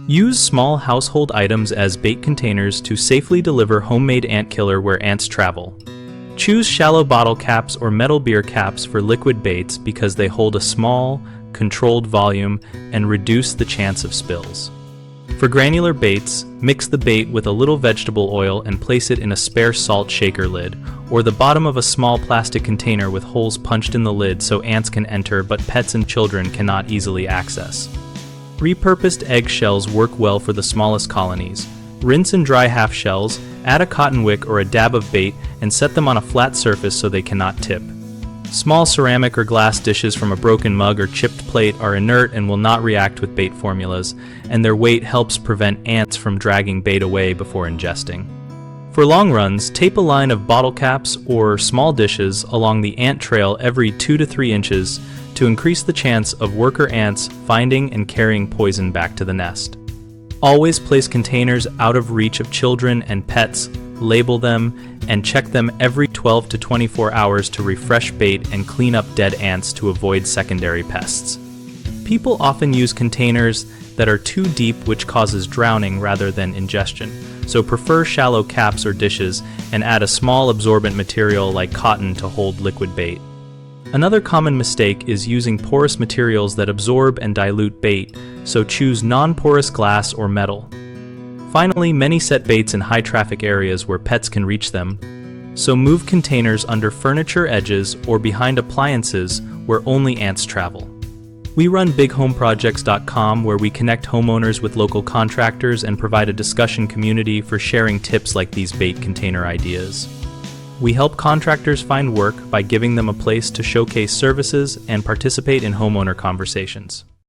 Use small household items as bait containers to safely deliver homemade ant killer where ants travel. Choose shallow bottle caps or metal beer caps for liquid baits because they hold a small, controlled volume and reduce the chance of spills. For granular baits, mix the bait with a little vegetable oil and place it in a spare salt shaker lid, or the bottom of a small plastic container with holes punched in the lid so ants can enter but pets and children cannot easily access. Repurposed eggshells work well for the smallest colonies. Rinse and dry half shells, add a cotton wick or a dab of bait, and set them on a flat surface so they cannot tip. Small ceramic or glass dishes from a broken mug or chipped plate are inert and will not react with bait formulas, and their weight helps prevent ants from dragging bait away before ingesting. For long runs, tape a line of bottle caps or small dishes along the ant trail every 2 to 3 inches to increase the chance of worker ants finding and carrying poison back to the nest. Always place containers out of reach of children and pets, label them, and check them every 12 to 24 hours to refresh bait and clean up dead ants to avoid secondary pests. People often use containers that are too deep, which causes drowning rather than ingestion, so prefer shallow caps or dishes and add a small absorbent material like cotton to hold liquid bait. Another common mistake is using porous materials that absorb and dilute bait, so choose non-porous glass or metal. Finally, many set baits in high-traffic areas where pets can reach them, so move containers under furniture edges or behind appliances where only ants travel. We run bighomeprojects.com, where we connect homeowners with local contractors and provide a discussion community for sharing tips like these bait container ideas. We help contractors find work by giving them a place to showcase services and participate in homeowner conversations.